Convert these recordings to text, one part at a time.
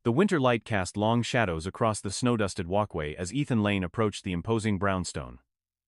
The winter light cast long shadows across the snow-dusted walkway as Ethan Lane approached the imposing brownstone.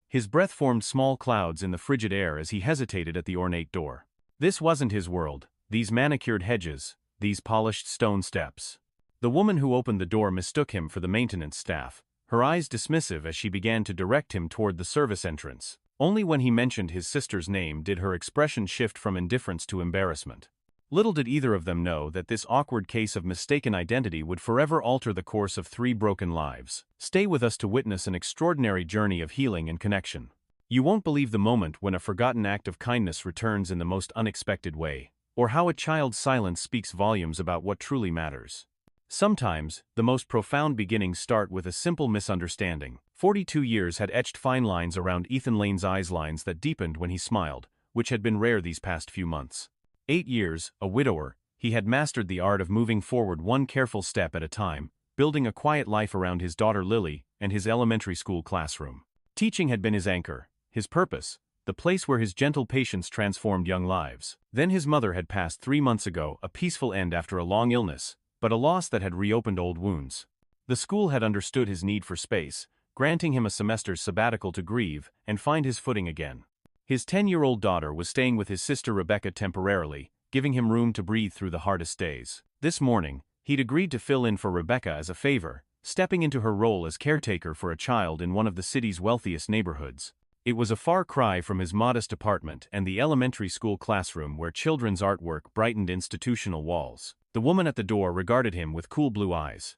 His breath formed small clouds in the frigid air as he hesitated at the ornate door. This wasn't his world, these manicured hedges, these polished stone steps. The woman who opened the door mistook him for the maintenance staff, her eyes dismissive as she began to direct him toward the service entrance. Only when he mentioned his sister's name did her expression shift from indifference to embarrassment. Little did either of them know that this awkward case of mistaken identity would forever alter the course of 3 broken lives. Stay with us to witness an extraordinary journey of healing and connection. You won't believe the moment when a forgotten act of kindness returns in the most unexpected way, or how a child's silence speaks volumes about what truly matters. Sometimes, the most profound beginnings start with a simple misunderstanding. 42 years had etched fine lines around Ethan Lane's eyes, lines that deepened when he smiled, which had been rare these past few months. 8 years, a widower, he had mastered the art of moving forward one careful step at a time, building a quiet life around his daughter Lily and his elementary school classroom. Teaching had been his anchor, his purpose, the place where his gentle patience transformed young lives. Then his mother had passed 3 months ago, a peaceful end after a long illness, but a loss that had reopened old wounds. The school had understood his need for space, granting him a semester's sabbatical to grieve and find his footing again. His 10-year-old daughter was staying with his sister Rebecca temporarily, giving him room to breathe through the hardest days. This morning, he'd agreed to fill in for Rebecca as a favor, stepping into her role as caretaker for a child in one of the city's wealthiest neighborhoods. It was a far cry from his modest apartment and the elementary school classroom where children's artwork brightened institutional walls. The woman at the door regarded him with cool blue eyes.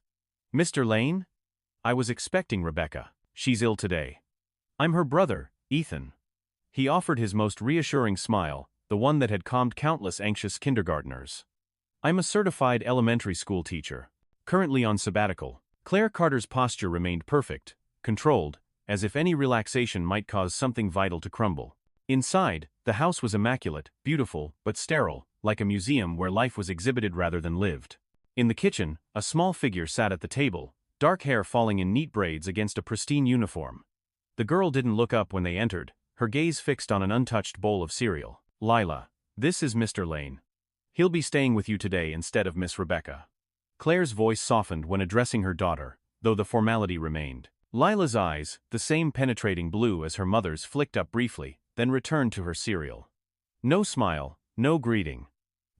"Mr. Lane? I was expecting Rebecca. She's ill today." "I'm her brother, Ethan." He offered his most reassuring smile, the one that had calmed countless anxious kindergartners. "I'm a certified elementary school teacher, currently on sabbatical." Claire Carter's posture remained perfect, controlled, as if any relaxation might cause something vital to crumble. Inside, the house was immaculate, beautiful, but sterile, like a museum where life was exhibited rather than lived. In the kitchen, a small figure sat at the table, dark hair falling in neat braids against a pristine uniform. The girl didn't look up when they entered, her gaze fixed on an untouched bowl of cereal. "Lila, this is Mr. Lane. He'll be staying with you today instead of Miss Rebecca." Claire's voice softened when addressing her daughter, though the formality remained. Lila's eyes, the same penetrating blue as her mother's, flicked up briefly, then returned to her cereal. No smile, no greeting.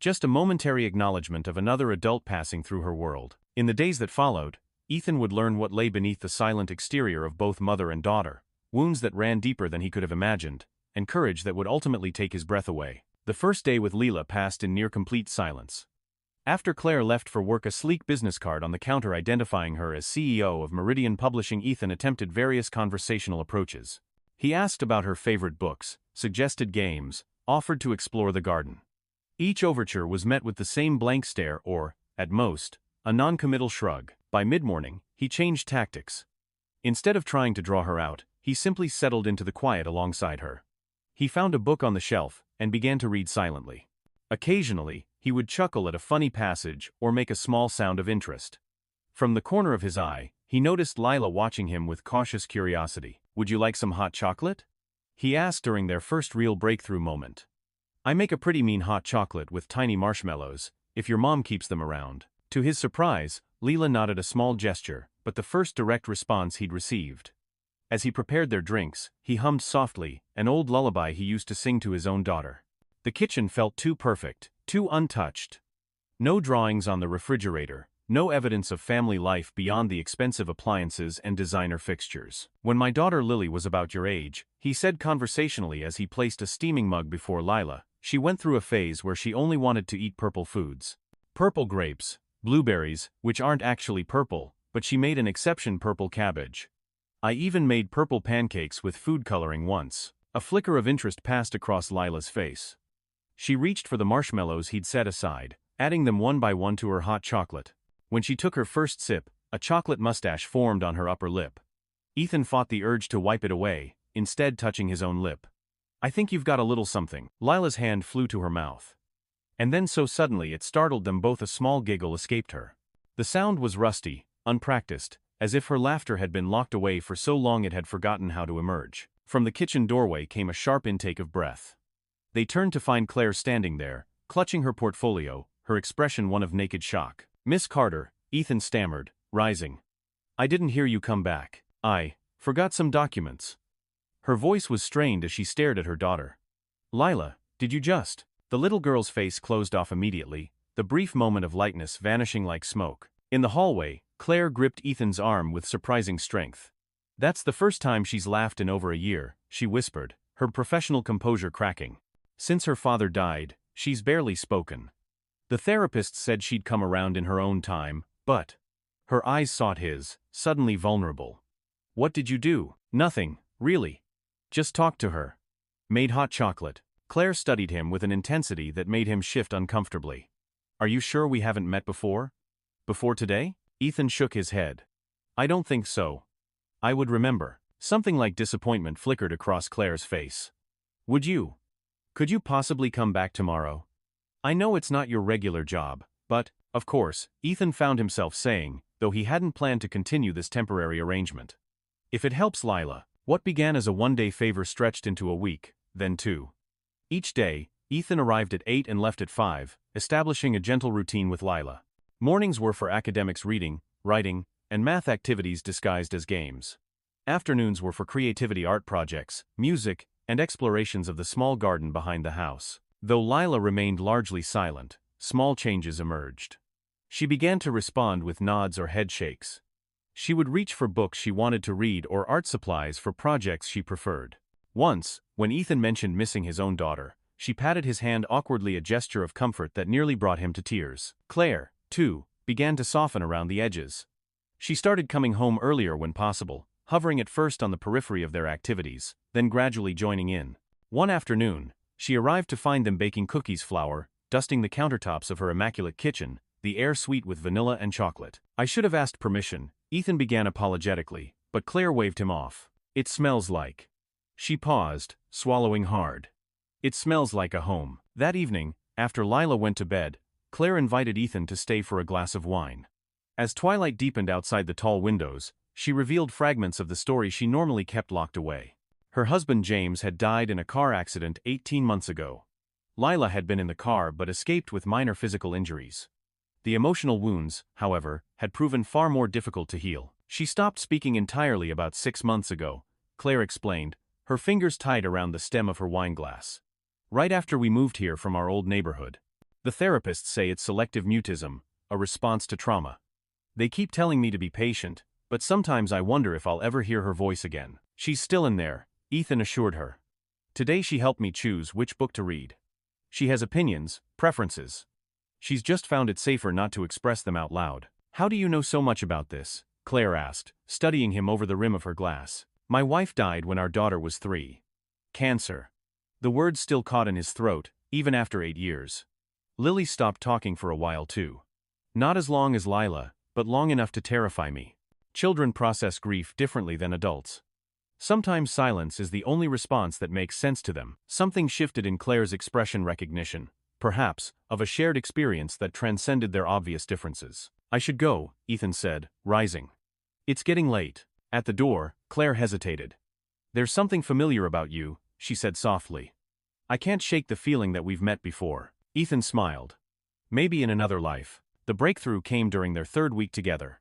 Just a momentary acknowledgement of another adult passing through her world. In the days that followed, Ethan would learn what lay beneath the silent exterior of both mother and daughter, wounds that ran deeper than he could have imagined, and courage that would ultimately take his breath away. The first day with Lila passed in near complete silence. After Claire left for work, a sleek business card on the counter identifying her as CEO of Meridian Publishing, Ethan attempted various conversational approaches. He asked about her favorite books, suggested games, offered to explore the garden. Each overture was met with the same blank stare or, at most, a non-committal shrug. By mid-morning, he changed tactics. Instead of trying to draw her out, he simply settled into the quiet alongside her. He found a book on the shelf and began to read silently. Occasionally, he would chuckle at a funny passage or make a small sound of interest. From the corner of his eye, he noticed Lila watching him with cautious curiosity. "Would you like some hot chocolate?" he asked during their first real breakthrough moment. "I make a pretty mean hot chocolate with tiny marshmallows, if your mom keeps them around." To his surprise, Lila nodded a small gesture, but the first direct response he'd received. As he prepared their drinks, he hummed softly, an old lullaby he used to sing to his own daughter. The kitchen felt too perfect, too untouched. No drawings on the refrigerator, no evidence of family life beyond the expensive appliances and designer fixtures. "When my daughter Lily was about your age," he said conversationally as he placed a steaming mug before Lila, "she went through a phase where she only wanted to eat purple foods. Purple grapes, blueberries, which aren't actually purple, but she made an exception, purple cabbage. I even made purple pancakes with food coloring once." A flicker of interest passed across Lila's face. She reached for the marshmallows he'd set aside, adding them one by one to her hot chocolate. When she took her first sip, a chocolate mustache formed on her upper lip. Ethan fought the urge to wipe it away, instead touching his own lip. "I think you've got a little something." Lila's hand flew to her mouth. And then so suddenly it startled them both, a small giggle escaped her. The sound was rusty, unpracticed, as if her laughter had been locked away for so long it had forgotten how to emerge. From the kitchen doorway came a sharp intake of breath. They turned to find Claire standing there, clutching her portfolio, her expression one of naked shock. "Miss Carter, Ethan stammered, rising. I didn't hear you come back. I forgot some documents. Her voice was strained as she stared at her daughter. Lila, did you just? The little girl's face closed off immediately, the brief moment of lightness vanishing like smoke. In the hallway, Claire gripped Ethan's arm with surprising strength. That's the first time she's laughed in over a year, she whispered, her professional composure cracking. Since her father died, she's barely spoken. The therapist said she'd come around in her own time, but... Her eyes sought his, suddenly vulnerable. What did you do? Nothing, really. Just talked to her. Made hot chocolate. Claire studied him with an intensity that made him shift uncomfortably. Are you sure we haven't met before? Before today? Ethan shook his head. I don't think so. I would remember. Something like disappointment flickered across Claire's face. Would you? Could you possibly come back tomorrow? I know it's not your regular job, but, of course, Ethan found himself saying, though he hadn't planned to continue this temporary arrangement. If it helps Lila. What began as a one-day favor stretched into a week, then two. Each day, Ethan arrived at 8 and left at 5, establishing a gentle routine with Lila. Mornings were for academics reading, writing, and math activities disguised as games. Afternoons were for creativity art projects, music, and explorations of the small garden behind the house. Though Lila remained largely silent, small changes emerged. She began to respond with nods or head shakes. She would reach for books she wanted to read or art supplies for projects she preferred. Once, when Ethan mentioned missing his own daughter, she patted his hand awkwardly, a gesture of comfort that nearly brought him to tears. Claire, too, began to soften around the edges. She started coming home earlier when possible, hovering at first on the periphery of their activities, then gradually joining in. One afternoon, she arrived to find them baking cookies flour, dusting the countertops of her immaculate kitchen, the air sweet with vanilla and chocolate. I should have asked permission, Ethan began apologetically, but Claire waved him off. It smells like... She paused, swallowing hard. It smells like a home. That evening, after Lila went to bed, Claire invited Ethan to stay for a glass of wine. As twilight deepened outside the tall windows, she revealed fragments of the story she normally kept locked away. Her husband James had died in a car accident 18 months ago. Lila had been in the car but escaped with minor physical injuries. The emotional wounds, however, had proven far more difficult to heal. She stopped speaking entirely about 6 months ago, Claire explained, her fingers tied around the stem of her wine glass. Right after we moved here from our old neighborhood. The therapists say it's selective mutism, a response to trauma. They keep telling me to be patient, but sometimes I wonder if I'll ever hear her voice again. She's still in there, Ethan assured her. Today she helped me choose which book to read. She has opinions, preferences. She's just found it safer not to express them out loud. How do you know so much about this? Claire asked, studying him over the rim of her glass. My wife died when our daughter was 3. Cancer. The words still caught in his throat, even after 8 years. Lily stopped talking for a while too. Not as long as Lila, but long enough to terrify me. Children process grief differently than adults. Sometimes silence is the only response that makes sense to them. Something shifted in Claire's expression, recognition, perhaps, of a shared experience that transcended their obvious differences. I should go, Ethan said, rising. It's getting late. At the door, Claire hesitated. There's something familiar about you, she said softly. I can't shake the feeling that we've met before. Ethan smiled. Maybe in another life. The breakthrough came during their 3rd week together.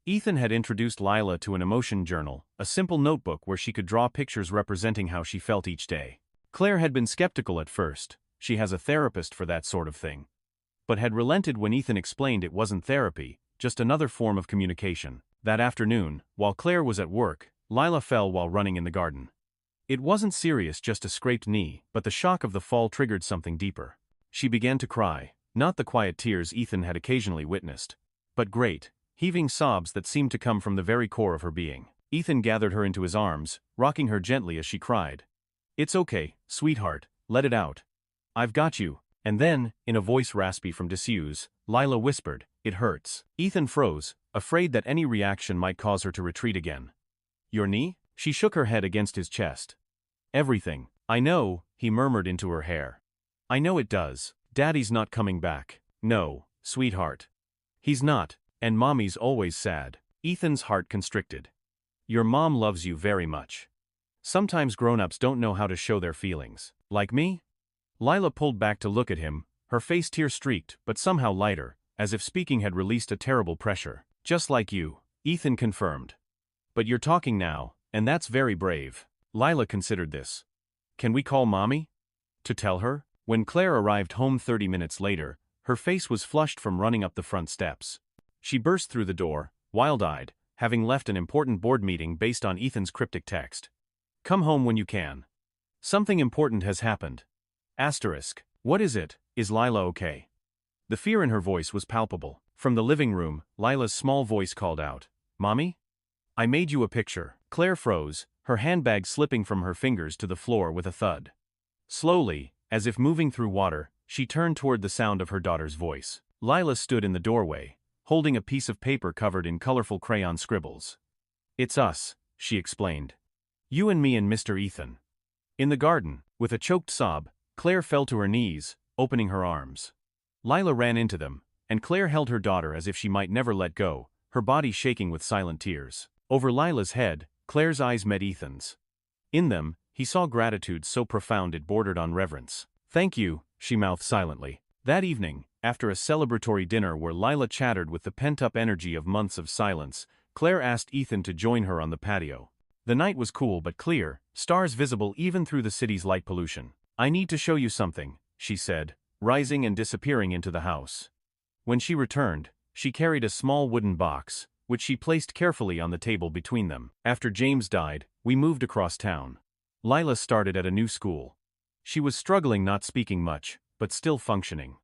Ethan had introduced Lila to an emotion journal, a simple notebook where she could draw pictures representing how she felt each day. Claire had been skeptical at first. She has a therapist for that sort of thing. But had relented when Ethan explained it wasn't therapy, just another form of communication. That afternoon, while Claire was at work, Lila fell while running in the garden. It wasn't serious, just a scraped knee, but the shock of the fall triggered something deeper. She began to cry, not the quiet tears Ethan had occasionally witnessed, but great, heaving sobs that seemed to come from the very core of her being. Ethan gathered her into his arms, rocking her gently as she cried. It's okay, sweetheart, let it out. I've got you. And then, in a voice raspy from disuse, Lila whispered, it hurts. Ethan froze, afraid that any reaction might cause her to retreat again. Your knee? She shook her head against his chest. Everything. I know, he murmured into her hair. I know it does. Daddy's not coming back. No, sweetheart. He's not, and Mommy's always sad. Ethan's heart constricted. Your mom loves you very much. Sometimes grown-ups don't know how to show their feelings. Like me? Lila pulled back to look at him, her face tear-streaked but somehow lighter, as if speaking had released a terrible pressure. Just like you, Ethan confirmed. But you're talking now, and that's very brave. Lila considered this. Can we call Mommy? To tell her? When Claire arrived home 30 minutes later, her face was flushed from running up the front steps. She burst through the door, wild-eyed, having left an important board meeting based on Ethan's cryptic text. Come home when you can. Something important has happened. Asterisk. What is it? Is Lila okay? The fear in her voice was palpable. From the living room, Lila's small voice called out, Mommy? I made you a picture. Claire froze, her handbag slipping from her fingers to the floor with a thud. Slowly, as if moving through water, she turned toward the sound of her daughter's voice. Lila stood in the doorway, holding a piece of paper covered in colorful crayon scribbles. It's us, she explained. You and me and Mr. Ethan. In the garden, with a choked sob, Claire fell to her knees, opening her arms. Lila ran into them, and Claire held her daughter as if she might never let go, her body shaking with silent tears. Over Lila's head, Claire's eyes met Ethan's. In them, he saw gratitude so profound it bordered on reverence. Thank you, she mouthed silently. That evening, after a celebratory dinner where Lila chattered with the pent-up energy of months of silence, Claire asked Ethan to join her on the patio. The night was cool but clear, stars visible even through the city's light pollution. I need to show you something, she said, rising and disappearing into the house. When she returned, she carried a small wooden box, which she placed carefully on the table between them. After James died, we moved across town. Lila started at a new school. She was struggling, not speaking much, but still functioning.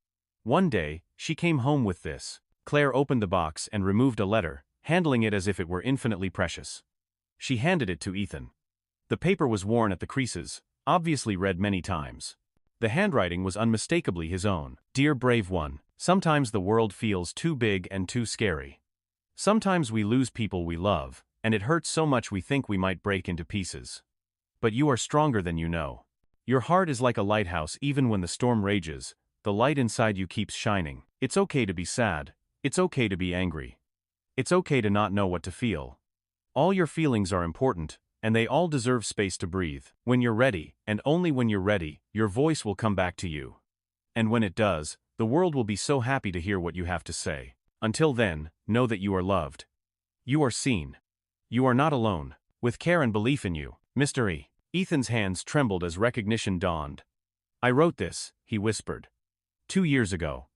One day, she came home with this. Claire opened the box and removed a letter, handling it as if it were infinitely precious. She handed it to Ethan. The paper was worn at the creases, obviously read many times. The handwriting was unmistakably his own. Dear brave one, sometimes the world feels too big and too scary. Sometimes we lose people we love, and it hurts so much we think we might break into pieces. But you are stronger than you know. Your heart is like a lighthouse. Even when the storm rages, the light inside you keeps shining. It's okay to be sad. It's okay to be angry. It's okay to not know what to feel. All your feelings are important, and they all deserve space to breathe. When you're ready, and only when you're ready, your voice will come back to you. And when it does, the world will be so happy to hear what you have to say. Until then, know that you are loved. You are seen. You are not alone. With care and belief in you, Mr. E. Ethan's hands trembled as recognition dawned. I wrote this, he whispered. 2 years ago.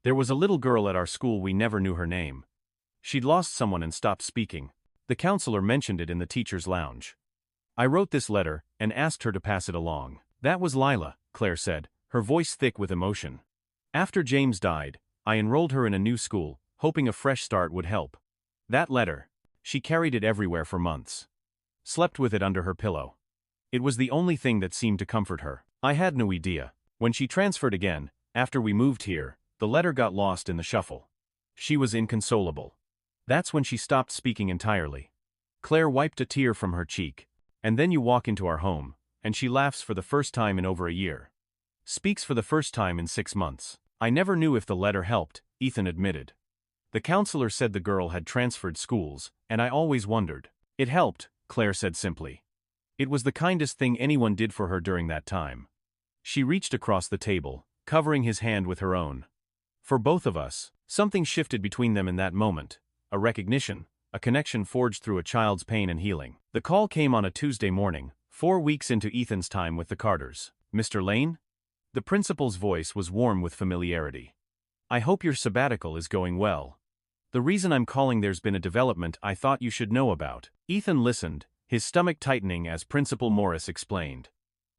There was a little girl at our school, we never knew her name. She'd lost someone and stopped speaking. The counselor mentioned it in the teacher's lounge. I wrote this letter and asked her to pass it along. That was Lila, Claire said, her voice thick with emotion. After James died, I enrolled her in a new school, hoping a fresh start would help. That letter, she carried it everywhere for months. Slept with it under her pillow. It was the only thing that seemed to comfort her. I had no idea. When she transferred again, after we moved here, the letter got lost in the shuffle. She was inconsolable. That's when she stopped speaking entirely. Claire wiped a tear from her cheek. And then you walk into our home, and she laughs for the first time in over a year. Speaks for the first time in 6 months. I never knew if the letter helped, Ethan admitted. The counselor said the girl had transferred schools, and I always wondered. It helped, Claire said simply. It was the kindest thing anyone did for her during that time. She reached across the table, covering his hand with her own. For both of us, something shifted between them in that moment. A recognition, a connection forged through a child's pain and healing. The call came on a Tuesday morning, 4 weeks into Ethan's time with the Carters. Mr. Lane? The principal's voice was warm with familiarity. I hope your sabbatical is going well. The reason I'm calling, there's been a development I thought you should know about. Ethan listened, his stomach tightening as Principal Morris explained.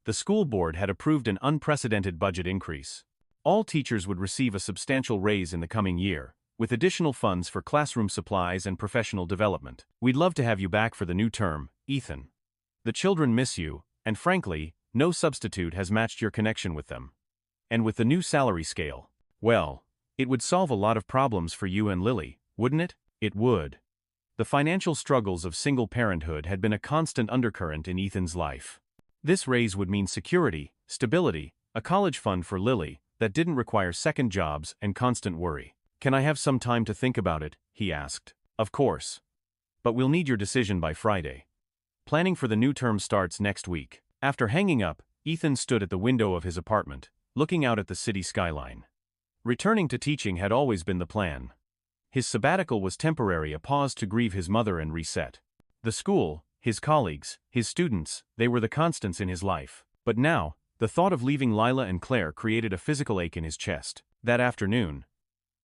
The school board had approved an unprecedented budget increase. All teachers would receive a substantial raise in the coming year, with additional funds for classroom supplies and professional development. We'd love to have you back for the new term, Ethan. The children miss you, and frankly, no substitute has matched your connection with them. And with the new salary scale, well, it would solve a lot of problems for you and Lily, wouldn't it? It would. The financial struggles of single parenthood had been a constant undercurrent in Ethan's life. This raise would mean security, stability, a college fund for Lily that didn't require second jobs and constant worry. Can I have some time to think about it? He asked. Of course. But we'll need your decision by Friday. Planning for the new term starts next week. After hanging up, Ethan stood at the window of his apartment, looking out at the city skyline. Returning to teaching had always been the plan. His sabbatical was temporary, a pause to grieve his mother and reset. The school, his colleagues, his students, they were the constants in his life. But now, the thought of leaving Lila and Claire created a physical ache in his chest. That afternoon,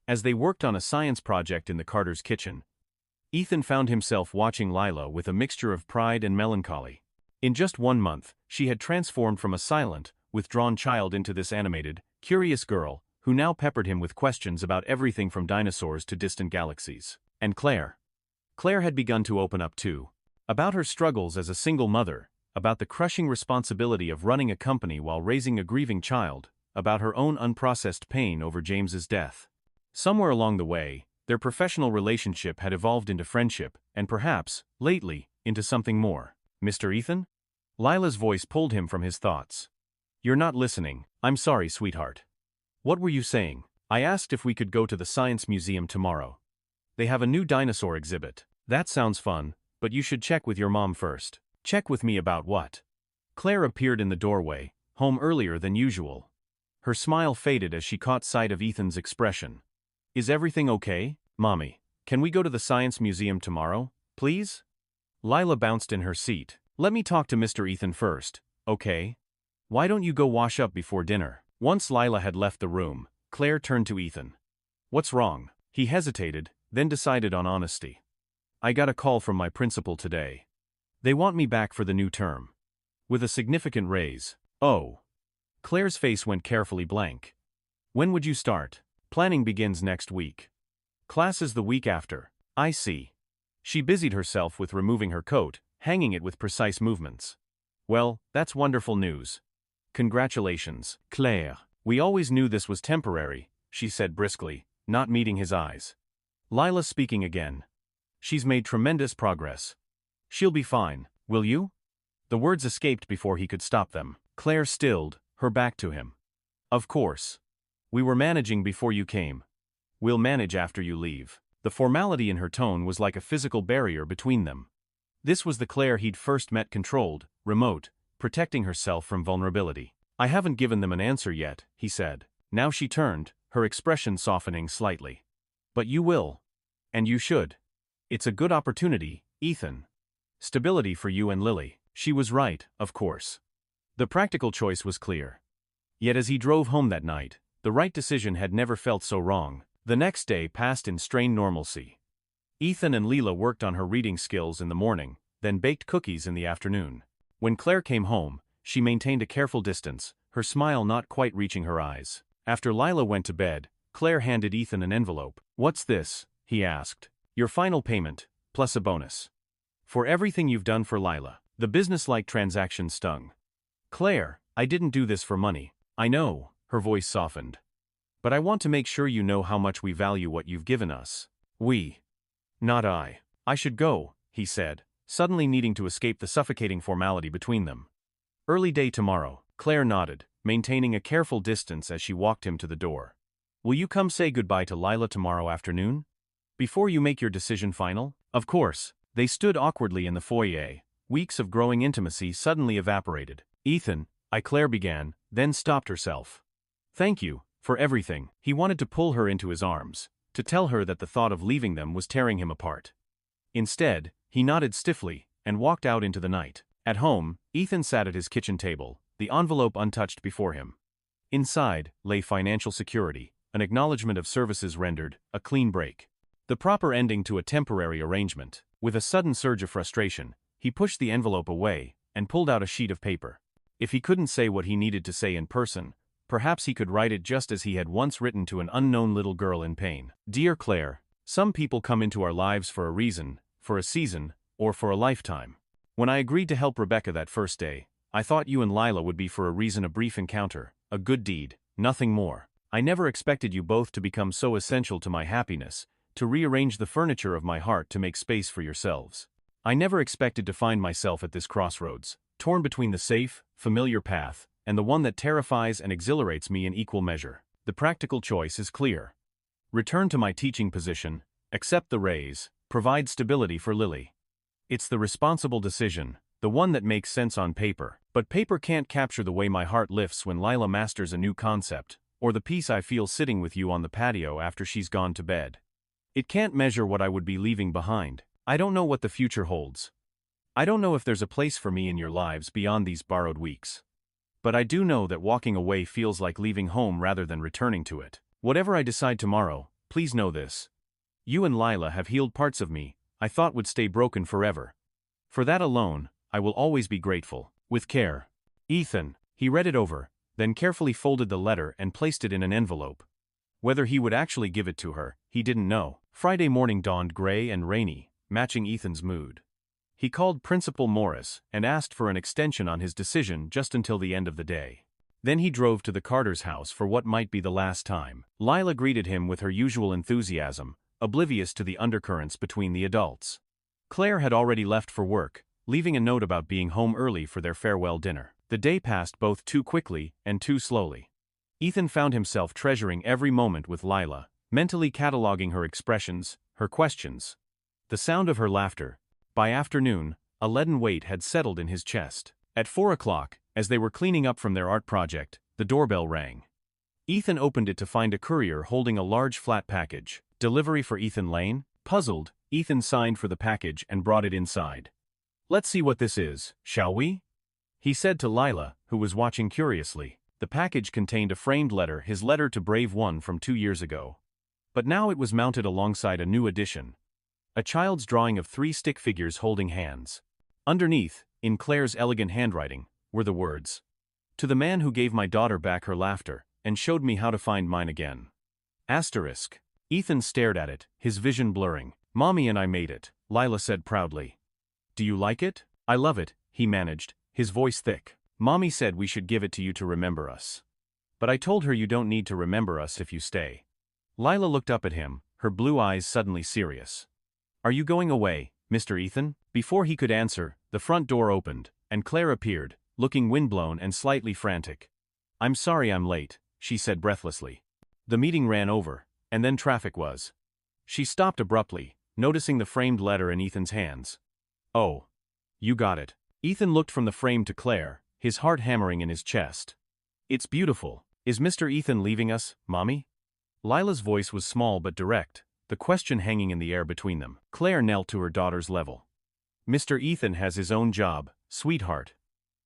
as they worked on a science project in the Carter's kitchen, Ethan found himself watching Lila with a mixture of pride and melancholy. In just 1 month, she had transformed from a silent, withdrawn child into this animated, curious girl, who now peppered him with questions about everything from dinosaurs to distant galaxies. And Claire. Claire had begun to open up too. About her struggles as a single mother, about the crushing responsibility of running a company while raising a grieving child, about her own unprocessed pain over James's death. Somewhere along the way, their professional relationship had evolved into friendship, and perhaps, lately, into something more. Mr. Ethan? Lila's voice pulled him from his thoughts. You're not listening. I'm sorry, sweetheart. What were you saying? I asked if we could go to the Science Museum tomorrow. They have a new dinosaur exhibit. That sounds fun, but you should check with your mom first. Check with me about what? Claire appeared in the doorway, home earlier than usual. Her smile faded as she caught sight of Ethan's expression. Is everything okay, Mommy? Can we go to the Science Museum tomorrow, please? Lila bounced in her seat. Let me talk to Mr. Ethan first, okay? Why don't you go wash up before dinner? Once Lila had left the room, Claire turned to Ethan. What's wrong? He hesitated, then decided on honesty. I got a call from my principal today. They want me back for the new term. With a significant raise. Oh. Claire's face went carefully blank. When would you start? Planning begins next week. Class is the week after. I see. She busied herself with removing her coat, hanging it with precise movements. Well, that's wonderful news. Congratulations, Claire. We always knew this was temporary, she said briskly, not meeting his eyes. Lila speaking again. She's made tremendous progress. She'll be fine, will you? The words escaped before he could stop them. Claire stilled, her back to him. Of course. We were managing before you came. We'll manage after you leave. The formality in her tone was like a physical barrier between them. This was the Claire he'd first met, controlled, remote, protecting herself from vulnerability. I haven't given them an answer yet, he said. Now she turned, her expression softening slightly. But you will. And you should. It's a good opportunity, Ethan. Stability for you and Lily. She was right, of course. The practical choice was clear. Yet as he drove home that night, the right decision had never felt so wrong. The next day passed in strained normalcy. Ethan and Lila worked on her reading skills in the morning, then baked cookies in the afternoon. When Claire came home, she maintained a careful distance, her smile not quite reaching her eyes. After Lila went to bed, Claire handed Ethan an envelope. What's this? He asked. Your final payment, plus a bonus. For everything you've done for Lila. The businesslike transaction stung. Claire, I didn't do this for money. I know, her voice softened. But I want to make sure you know how much we value what you've given us. We. Not I. I should go, he said, suddenly needing to escape the suffocating formality between them. Early day tomorrow, Claire nodded, maintaining a careful distance as she walked him to the door. Will you come say goodbye to Lila tomorrow afternoon? Before you make your decision final? Of course. They stood awkwardly in the foyer. Weeks of growing intimacy suddenly evaporated. Ethan, Claire began, then stopped herself. Thank you, for everything. He wanted to pull her into his arms, to tell her that the thought of leaving them was tearing him apart. Instead, he nodded stiffly, and walked out into the night. At home, Ethan sat at his kitchen table, the envelope untouched before him. Inside lay financial security, an acknowledgement of services rendered, a clean break. The proper ending to a temporary arrangement. With a sudden surge of frustration, he pushed the envelope away, and pulled out a sheet of paper. If he couldn't say what he needed to say in person, perhaps he could write it just as he had once written to an unknown little girl in pain. Dear Claire, some people come into our lives for a reason, for a season, or for a lifetime. When I agreed to help Rebecca that first day, I thought you and Lila would be for a reason, a brief encounter, a good deed, nothing more. I never expected you both to become so essential to my happiness, to rearrange the furniture of my heart to make space for yourselves. I never expected to find myself at this crossroads, torn between the safe, familiar path, and the one that terrifies and exhilarates me in equal measure. The practical choice is clear. Return to my teaching position, accept the raise, provide stability for Lily. It's the responsible decision, the one that makes sense on paper, but paper can't capture the way my heart lifts when Lila masters a new concept, or the peace I feel sitting with you on the patio after she's gone to bed. It can't measure what I would be leaving behind. I don't know what the future holds. I don't know if there's a place for me in your lives beyond these borrowed weeks. But I do know that walking away feels like leaving home rather than returning to it. Whatever I decide tomorrow, please know this. You and Lila have healed parts of me I thought would stay broken forever. For that alone, I will always be grateful. With care. Ethan. He read it over, then carefully folded the letter and placed it in an envelope. Whether he would actually give it to her, he didn't know. Friday morning dawned gray and rainy, matching Ethan's mood. He called Principal Morris and asked for an extension on his decision just until the end of the day. Then he drove to the Carter's house for what might be the last time. Lila greeted him with her usual enthusiasm, oblivious to the undercurrents between the adults. Claire had already left for work, leaving a note about being home early for their farewell dinner. The day passed both too quickly and too slowly. Ethan found himself treasuring every moment with Lila, mentally cataloging her expressions, her questions. The sound of her laughter. By afternoon, a leaden weight had settled in his chest. At 4 o'clock, as they were cleaning up from their art project, the doorbell rang. Ethan opened it to find a courier holding a large flat package. Delivery for Ethan Lane? Puzzled, Ethan signed for the package and brought it inside. Let's see what this is, shall we? He said to Lila, who was watching curiously. The package contained a framed letter, his letter to Brave One from 2 years ago. But now it was mounted alongside a new edition. A child's drawing of 3 stick figures holding hands. Underneath, in Claire's elegant handwriting, were the words, "To the man who gave my daughter back her laughter, and showed me how to find mine again." Asterisk. Ethan stared at it, his vision blurring. "Mommy and I made it," Lila said proudly. "Do you like it?" "I love it," he managed, his voice thick. "Mommy said we should give it to you to remember us. But I told her you don't need to remember us if you stay." Lila looked up at him, her blue eyes suddenly serious. "Are you going away, Mr. Ethan?" Before he could answer, the front door opened, and Claire appeared, looking windblown and slightly frantic. "I'm sorry I'm late," she said breathlessly. "The meeting ran over, and then traffic was." She stopped abruptly, noticing the framed letter in Ethan's hands. "Oh. You got it." Ethan looked from the frame to Claire, his heart hammering in his chest. "It's beautiful. Is Mr. Ethan leaving us, Mommy?" Lila's voice was small but direct, the question hanging in the air between them. Claire knelt to her daughter's level. "Mr. Ethan has his own job, sweetheart.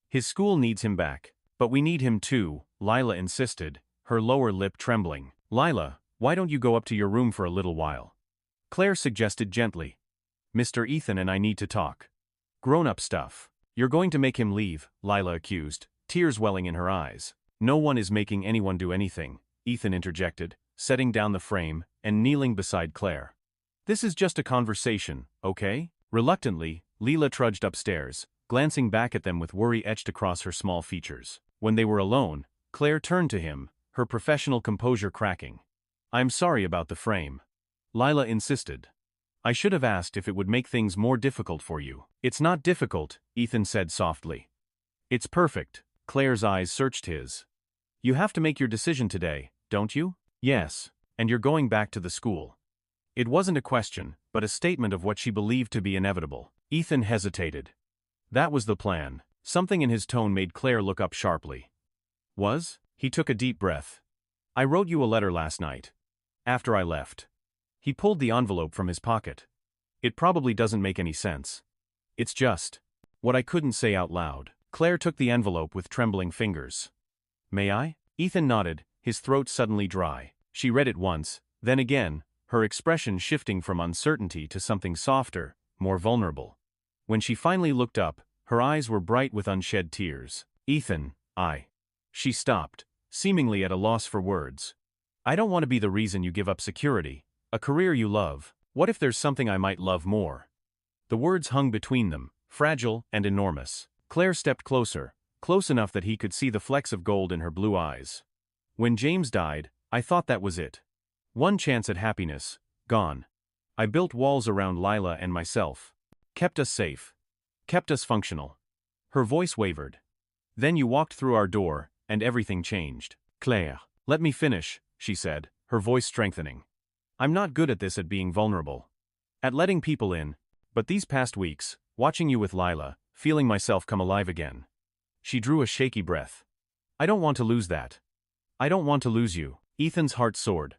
His school needs him back, but we need him too," Lila insisted, her lower lip trembling. "Lila, why don't you go up to your room for a little while?" Claire suggested gently. "Mr. Ethan and I need to talk. Grown-up stuff." "You're going to make him leave," Lila accused, tears welling in her eyes. "No one is making anyone do anything," Ethan interjected, setting down the frame and kneeling beside Claire. "This is just a conversation, okay?" Reluctantly, Lila trudged upstairs, glancing back at them with worry etched across her small features. When they were alone, Claire turned to him, her professional composure cracking. "I'm sorry about the frame," Lila insisted. "I should have asked if it would make things more difficult for you." "It's not difficult," Ethan said softly. "It's perfect." Claire's eyes searched his. "You have to make your decision today, don't you?" "Yes, and you're going back to the school." It wasn't a question, but a statement of what she believed to be inevitable. Ethan hesitated. That was the plan. Something in his tone made Claire look up sharply. "Was?" He took a deep breath. "I wrote you a letter last night. After I left." He pulled the envelope from his pocket. "It probably doesn't make any sense. It's just what I couldn't say out loud." Claire took the envelope with trembling fingers. "May I?" Ethan nodded, his throat suddenly dry. She read it once, then again, her expression shifting from uncertainty to something softer, more vulnerable. When she finally looked up, her eyes were bright with unshed tears. "Ethan, She stopped, seemingly at a loss for words. "I don't want to be the reason you give up security, a career you love. What if there's something I might love more?" The words hung between them, fragile and enormous. Claire stepped closer, close enough that he could see the flecks of gold in her blue eyes. "When James died, I thought that was it. One chance at happiness, gone. I built walls around Lila and myself. Kept us safe. Kept us functional." Her voice wavered. "Then you walked through our door, and everything changed." "Claire, let me finish," she said, her voice strengthening. "I'm not good at this, at being vulnerable. At letting people in, but these past weeks, watching you with Lila, feeling myself come alive again." She drew a shaky breath. "I don't want to lose that. I don't want to lose you. Ethan's heart soared.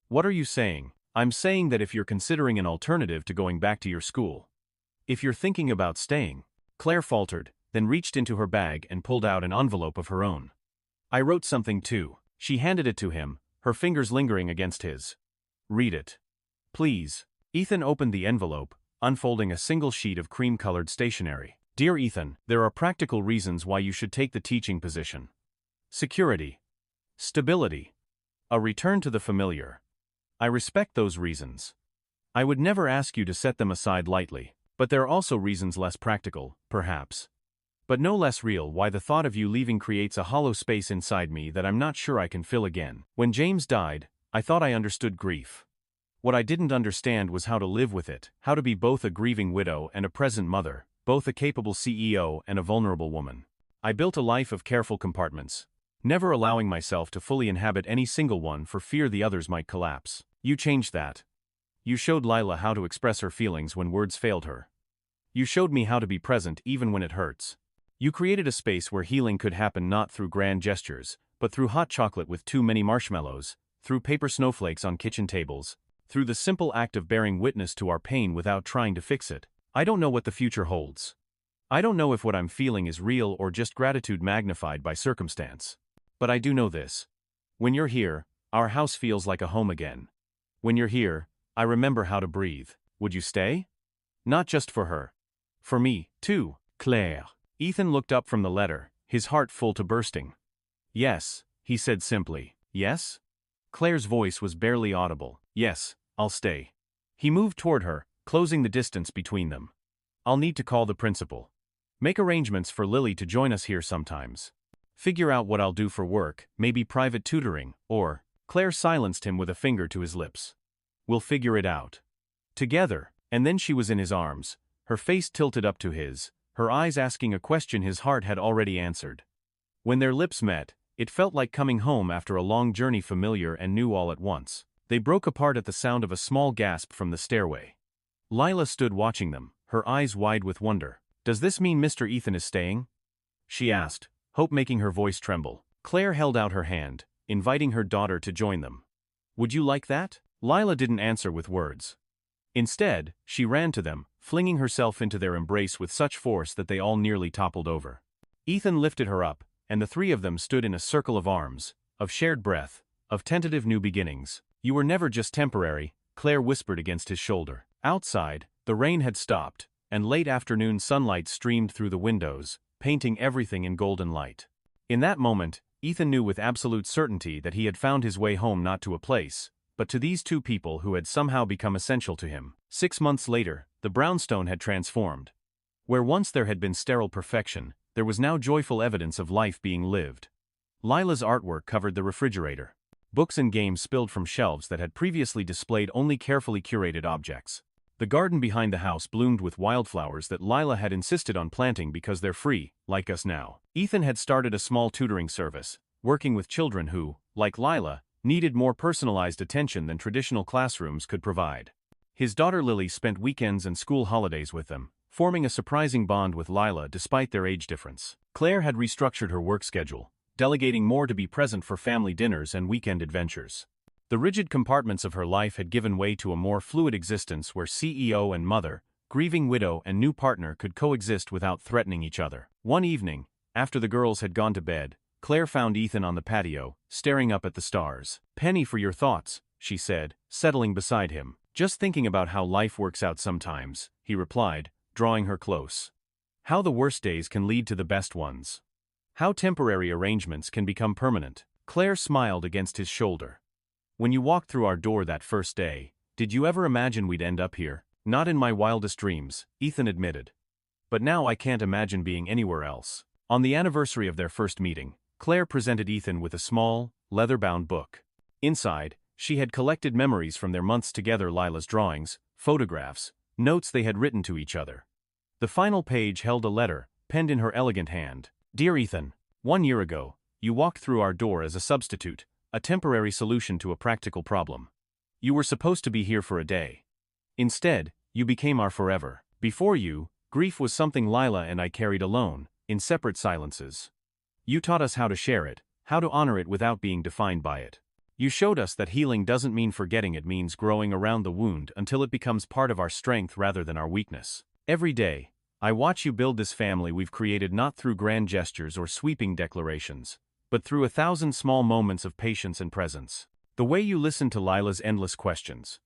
What are you saying? I'm saying that if you're considering an alternative to going back to your school. If you're thinking about staying. Claire faltered, then reached into her bag and pulled out an envelope of her own. I wrote something too. She handed it to him, her fingers lingering against his. Read it. Please. Ethan opened the envelope, unfolding a single sheet of cream-colored stationery. Dear Ethan, there are practical reasons why you should take the teaching position. Security. Stability. A return to the familiar. I respect those reasons. I would never ask you to set them aside lightly, but there are also reasons less practical, perhaps. But no less real why the thought of you leaving creates a hollow space inside me that I'm not sure I can fill again. When James died, I thought I understood grief. What I didn't understand was how to live with it, how to be both a grieving widow and a present mother, both a capable CEO and a vulnerable woman. I built a life of careful compartments, never allowing myself to fully inhabit any single one for fear the others might collapse. You changed that. You showed Lila how to express her feelings when words failed her. You showed me how to be present even when it hurts. You created a space where healing could happen not through grand gestures, but through hot chocolate with too many marshmallows, through paper snowflakes on kitchen tables, through the simple act of bearing witness to our pain without trying to fix it. I don't know what the future holds. I don't know if what I'm feeling is real or just gratitude magnified by circumstance. But I do know this. When you're here, our house feels like a home again. When you're here, I remember how to breathe. Would you stay? Not just for her. For me, too, Claire. Ethan looked up from the letter, his heart full to bursting. Yes, he said simply. Yes? Claire's voice was barely audible. Yes, I'll stay. He moved toward her, closing the distance between them. I'll need to call the principal. Make arrangements for Lily to join us here sometimes. Figure out what I'll do for work, maybe private tutoring, or… Claire silenced him with a finger to his lips. We'll figure it out. Together, and then she was in his arms, her face tilted up to his, her eyes asking a question his heart had already answered. When their lips met, it felt like coming home after a long journey, familiar and new all at once. They broke apart at the sound of a small gasp from the stairway. Lila stood watching them, her eyes wide with wonder. Does this mean Mr. Ethan is staying? She asked, hope making her voice tremble. Claire held out her hand, inviting her daughter to join them. Would you like that? Lila didn't answer with words. Instead, she ran to them, flinging herself into their embrace with such force that they all nearly toppled over. Ethan lifted her up, and the three of them stood in a circle of arms, of shared breath, of tentative new beginnings. You were never just temporary, Claire whispered against his shoulder. Outside, the rain had stopped, and late afternoon sunlight streamed through the windows, painting everything in golden light. In that moment, Ethan knew with absolute certainty that he had found his way home, not to a place, but to these two people who had somehow become essential to him. 6 months later, the brownstone had transformed. Where once there had been sterile perfection, there was now joyful evidence of life being lived. Lila's artwork covered the refrigerator. Books and games spilled from shelves that had previously displayed only carefully curated objects. The garden behind the house bloomed with wildflowers that Lila had insisted on planting because they're free, like us now. Ethan had started a small tutoring service, working with children who, like Lila, needed more personalized attention than traditional classrooms could provide. His daughter Lily spent weekends and school holidays with them, forming a surprising bond with Lila despite their age difference. Claire had restructured her work schedule, delegating more to be present for family dinners and weekend adventures. The rigid compartments of her life had given way to a more fluid existence where CEO and mother, grieving widow and new partner could coexist without threatening each other. One evening, after the girls had gone to bed, Claire found Ethan on the patio, staring up at the stars. "Penny for your thoughts," she said, settling beside him. "Just thinking about how life works out sometimes," he replied, drawing her close. "How the worst days can lead to the best ones. How temporary arrangements can become permanent." Claire smiled against his shoulder. "When you walked through our door that first day, did you ever imagine we'd end up here?" "Not in my wildest dreams," Ethan admitted. "But now I can't imagine being anywhere else." On the anniversary of their first meeting, Claire presented Ethan with a small, leather-bound book. Inside, she had collected memories from their months together, Lila's drawings, photographs, notes they had written to each other. The final page held a letter, penned in her elegant hand. "Dear Ethan, 1 year ago, you walked through our door as a substitute, a temporary solution to a practical problem. You were supposed to be here for a day. Instead, you became our forever. Before you, grief was something Lila and I carried alone, in separate silences. You taught us how to share it, how to honor it without being defined by it. You showed us that healing doesn't mean forgetting, it means growing around the wound until it becomes part of our strength rather than our weakness. Every day, I watch you build this family we've created, not through grand gestures or sweeping declarations, but through 1,000 small moments of patience and presence. The way you listened to Lila's endless questions.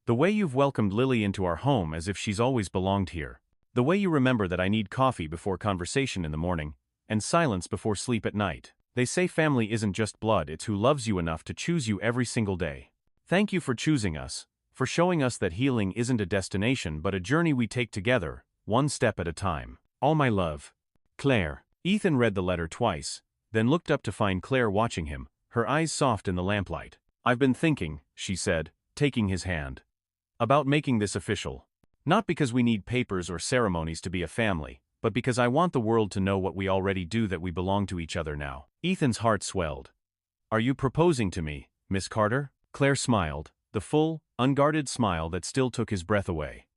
The way you've welcomed Lily into our home as if she's always belonged here. The way you remember that I need coffee before conversation in the morning, and silence before sleep at night. They say family isn't just blood, it's who loves you enough to choose you every single day. Thank you for choosing us, for showing us that healing isn't a destination but a journey we take together, one step at a time. All my love. Claire. Ethan read the letter twice, then looked up to find Claire watching him, her eyes soft in the lamplight. I've been thinking, she said, taking his hand, about making this official. Not because we need papers or ceremonies to be a family, but because I want the world to know what we already do, that we belong to each other now. Ethan's heart swelled. Are you proposing to me, Miss Carter? Claire smiled, the full, unguarded smile that still took his breath away.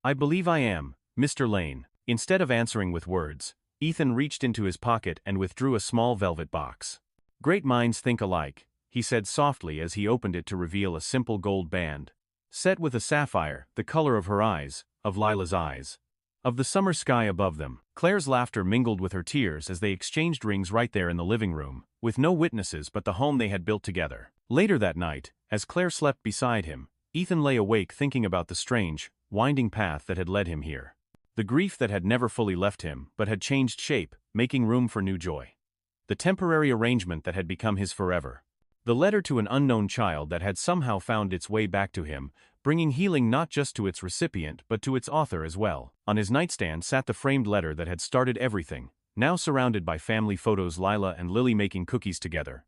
I believe I am, Mr. Lane. Instead of answering with words, Ethan reached into his pocket and withdrew a small velvet box. Great minds think alike, he said softly as he opened it to reveal a simple gold band, set with a sapphire, the color of her eyes, of Lila's eyes, of the summer sky above them. Claire's laughter mingled with her tears as they exchanged rings right there in the living room, with no witnesses but the home they had built together. Later that night, as Claire slept beside him, Ethan lay awake thinking about the strange, winding path that had led him here. The grief that had never fully left him but had changed shape, making room for new joy. The temporary arrangement that had become his forever. The letter to an unknown child that had somehow found its way back to him, bringing healing not just to its recipient but to its author as well. On his nightstand sat the framed letter that had started everything, now surrounded by family photos, Lila and Lily making cookies together,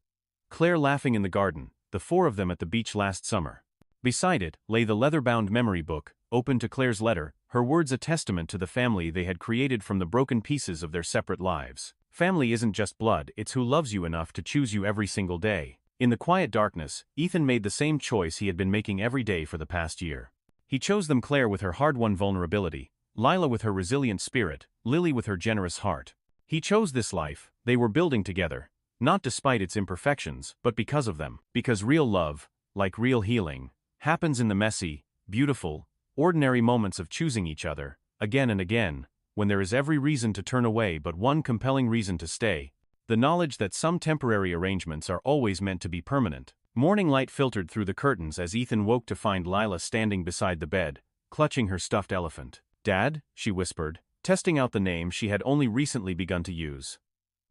Claire laughing in the garden, the four of them at the beach last summer. Beside it lay the leather-bound memory book, open to Claire's letter, her words a testament to the family they had created from the broken pieces of their separate lives. Family isn't just blood, it's who loves you enough to choose you every single day. In the quiet darkness, Ethan made the same choice he had been making every day for the past year. He chose them, Claire with her hard-won vulnerability, Lila with her resilient spirit, Lily with her generous heart. He chose this life they were building together, not despite its imperfections, but because of them. Because real love, like real healing, happens in the messy, beautiful, ordinary moments of choosing each other, again and again, when there is every reason to turn away but one compelling reason to stay. The knowledge that some temporary arrangements are always meant to be permanent. Morning light filtered through the curtains as Ethan woke to find Lila standing beside the bed, clutching her stuffed elephant. Dad, she whispered, testing out the name she had only recently begun to use.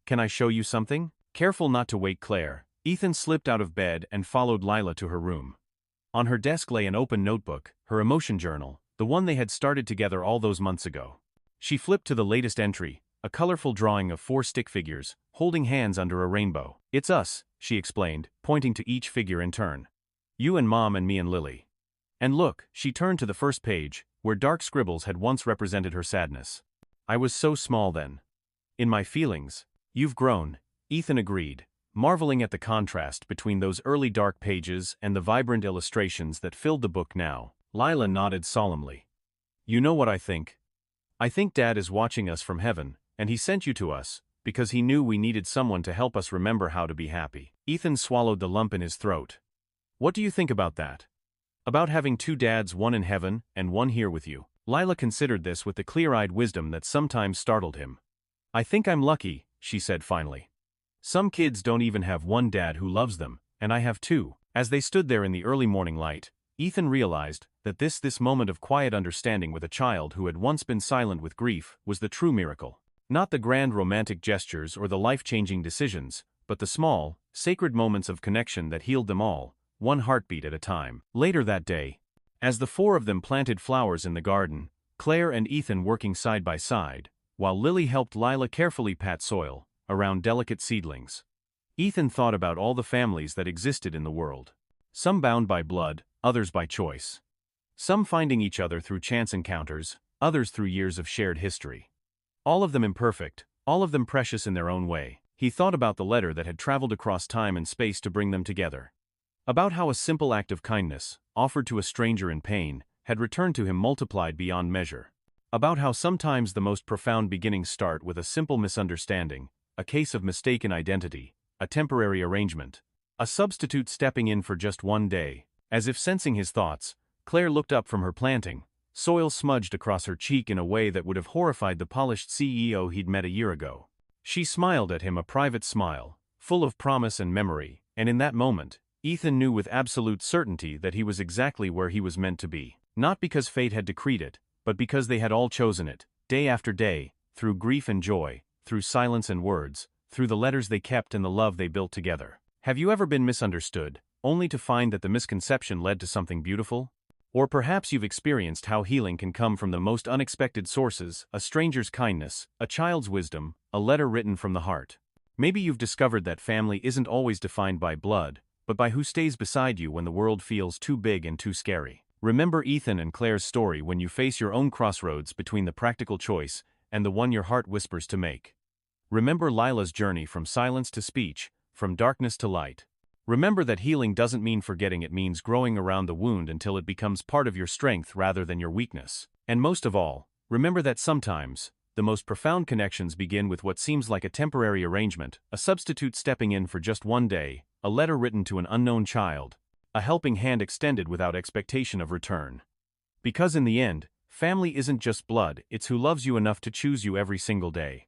Can I show you something? Careful not to wake Claire, Ethan slipped out of bed and followed Lila to her room. On her desk lay an open notebook, her emotion journal, the one they had started together all those months ago. She flipped to the latest entry, a colorful drawing of 4 stick figures, holding hands under a rainbow. It's us, she explained, pointing to each figure in turn. You and Mom and me and Lily. And look, she turned to the first page, where dark scribbles had once represented her sadness. I was so small then. In my feelings. You've grown, Ethan agreed, marveling at the contrast between those early dark pages and the vibrant illustrations that filled the book now. Lila nodded solemnly. You know what I think? I think Dad is watching us from heaven, and he sent you to us, because he knew we needed someone to help us remember how to be happy. Ethan swallowed the lump in his throat. What do you think about that? About having 2 dads, one in heaven and one here with you? Lila considered this with the clear-eyed wisdom that sometimes startled him. I think I'm lucky, she said finally. Some kids don't even have one dad who loves them, and I have 2. As they stood there in the early morning light, Ethan realized that this moment of quiet understanding with a child who had once been silent with grief was the true miracle. Not the grand romantic gestures or the life-changing decisions, but the small, sacred moments of connection that healed them all, one heartbeat at a time. Later that day, as the 4 of them planted flowers in the garden, Claire and Ethan working side by side, while Lily helped Lila carefully pat soil around delicate seedlings. Ethan thought about all the families that existed in the world. Some bound by blood, others by choice. Some finding each other through chance encounters, others through years of shared history. All of them imperfect, all of them precious in their own way. He thought about the letter that had traveled across time and space to bring them together. About how a simple act of kindness, offered to a stranger in pain, had returned to him multiplied beyond measure. About how sometimes the most profound beginnings start with a simple misunderstanding, a case of mistaken identity, a temporary arrangement. A substitute stepping in for just one day. As if sensing his thoughts, Claire looked up from her planting, soil smudged across her cheek in a way that would have horrified the polished CEO he'd met a year ago. She smiled at him, a private smile, full of promise and memory, and in that moment, Ethan knew with absolute certainty that he was exactly where he was meant to be. Not because fate had decreed it, but because they had all chosen it, day after day, through grief and joy, through silence and words, through the letters they kept and the love they built together. Have you ever been misunderstood, only to find that the misconception led to something beautiful? Or perhaps you've experienced how healing can come from the most unexpected sources, a stranger's kindness, a child's wisdom, a letter written from the heart. Maybe you've discovered that family isn't always defined by blood, but by who stays beside you when the world feels too big and too scary. Remember Ethan and Claire's story when you face your own crossroads between the practical choice and the one your heart whispers to make. Remember Lila's journey from silence to speech, from darkness to light. Remember that healing doesn't mean forgetting, it means growing around the wound until it becomes part of your strength rather than your weakness. And most of all, remember that sometimes, the most profound connections begin with what seems like a temporary arrangement, a substitute stepping in for just one day, a letter written to an unknown child, a helping hand extended without expectation of return. Because in the end, family isn't just blood, it's who loves you enough to choose you every single day.